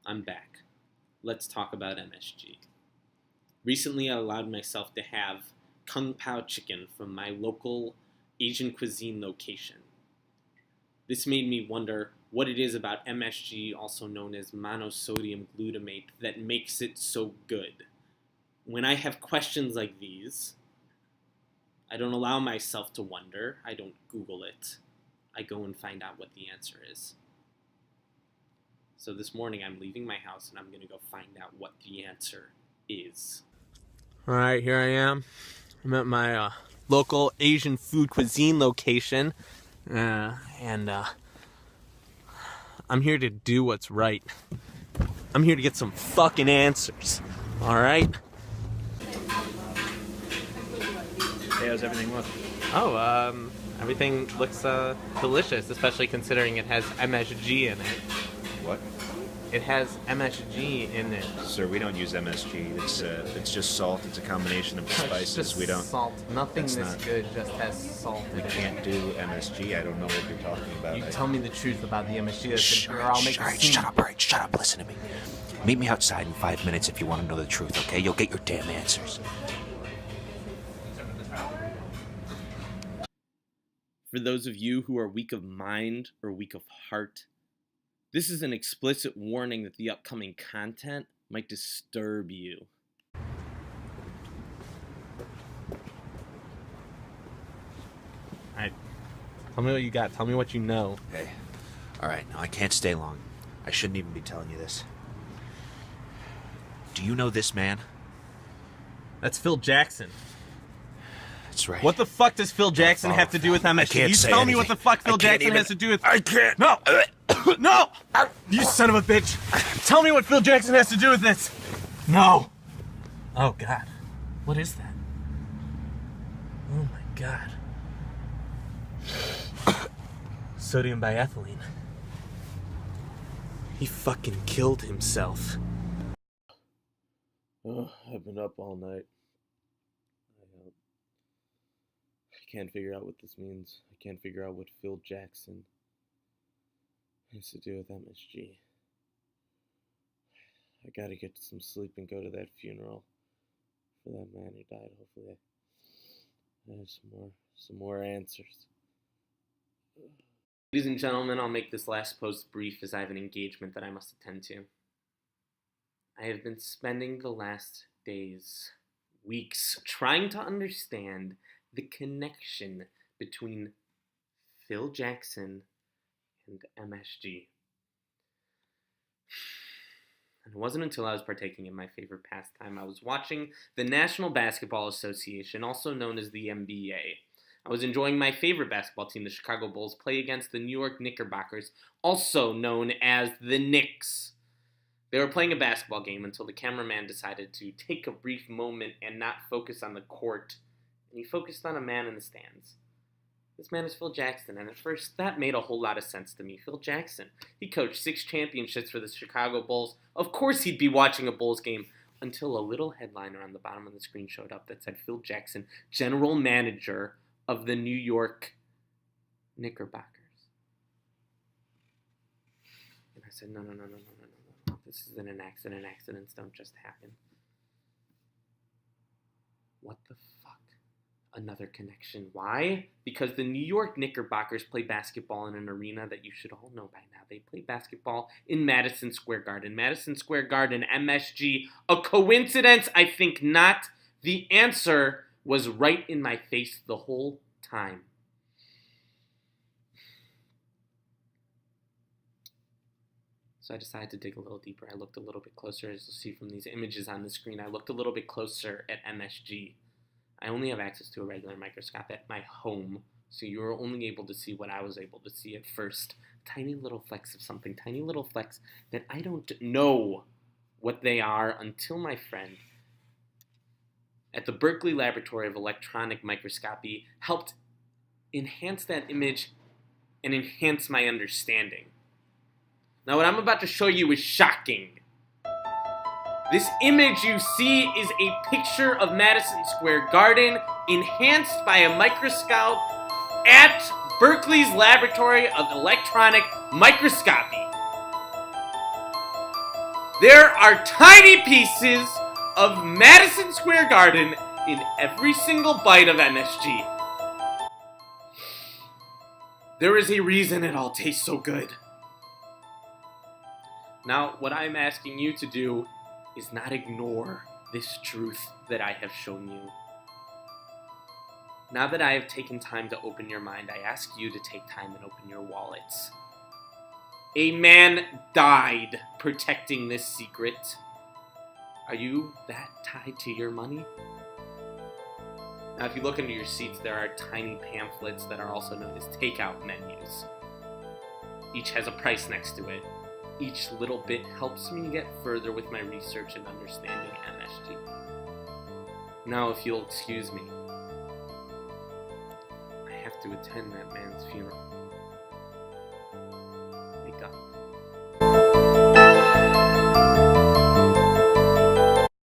I'm back. Let's talk about MSG. Recently, I allowed myself to have Kung Pao chicken from my local Asian cuisine location. This made me wonder what it is about MSG, also known as monosodium glutamate, that makes it so good. When I have questions like these, I don't allow myself to wonder. I don't Google it. I go and find out what the answer is. So this morning I'm leaving my house and I'm going to go find out what the answer is. Alright, here I am. I'm at my local Asian food cuisine location. And I'm here to do what's right. I'm here to get some fucking answers. Alright? Hey, how's everything look? Everything looks delicious, especially considering it has MSG in it. What? It has MSG in it. Sir, we don't use MSG. It's just salt. It's a combination of spices. Just we don't. Salt. Nothing That's this not- good just has salt in We it. can't do MSG. I don't know what you're talking about. You tell me the truth about the MSG that's in here, or I'll make a Alright, scene. shut up, alright, shut up, listen to me. Meet me outside in 5 minutes if you want to know the truth, okay? You'll get your damn answers. For those of you who are weak of mind or weak of heart, this is an explicit warning that the upcoming content might disturb you. Alright, tell me what you got. Tell me what you know. Okay. Alright, now I can't stay long. I shouldn't even be telling you this. Do you know this man? That's Phil Jackson. That's right. What the fuck does Phil Jackson have to do with MSG? can't You say tell me what anything. the fuck I Phil can't Jackson even- has to do with... I can't. No! No! You son of a bitch! Tell me what Phil Jackson has to do with this! No! Oh, God. What is that? Oh, my God. Sodium biethylene. He fucking killed himself. Oh, I've been up all night. I can't figure out what this means. I can't figure out what Phil Jackson has to do with MSG. I gotta get some sleep and go to that funeral for that man who died. Hopefully I have some more answers. Ladies and gentlemen, I'll make this last post brief as I have an engagement that I must attend to. I have been spending the last days, weeks, trying to understand the connection between Phil Jackson and MSG. And it wasn't until I was partaking in my favorite pastime. I was watching the National Basketball Association, also known as the NBA. I was enjoying my favorite basketball team, the Chicago Bulls, play against the New York Knickerbockers, also known as the Knicks. They were playing a basketball game until the cameraman decided to take a brief moment and not focus on the court, and he focused on a man in the stands. This man is Phil Jackson, and at first that made a whole lot of sense to me. Phil Jackson, he coached 6 championships for the Chicago Bulls. Of course he'd be watching a Bulls game, until a little headliner on the bottom of the screen showed up that said Phil Jackson, general manager of the New York Knickerbockers. And I said, no. This isn't an accident. Accidents don't just happen. What the fuck? Another connection. Why? Because the New York Knickerbockers play basketball in an arena that you should all know by now. They play basketball in Madison Square Garden. Madison Square Garden, MSG. A coincidence? I think not. The answer was right in my face the whole time. So I decided to dig a little deeper. I looked a little bit closer, as you'll see from these images on the screen. I looked a little bit closer at MSG. I only have access to a regular microscope at my home, so you were only able to see what I was able to see at first. Tiny little flecks of something, tiny little flecks that I don't know what they are until my friend at the Berkeley Laboratory of Electronic Microscopy helped enhance that image and enhance my understanding. Now what I'm about to show you is shocking. This image you see is a picture of Madison Square Garden enhanced by a microscope at Berkeley's Laboratory of Electronic Microscopy. There are tiny pieces of Madison Square Garden in every single bite of MSG. There is a reason it all tastes so good. Now, what I'm asking you to do is not ignore this truth that I have shown you. Now that I have taken time to open your mind, I ask you to take time and open your wallets. A man died protecting this secret. Are you that tied to your money? Now, if you look under your seats, there are tiny pamphlets that are also known as takeout menus. Each has a price next to it. Each little bit helps me get further with my research and understanding MSG. Now, if you'll excuse me, I have to attend that man's funeral.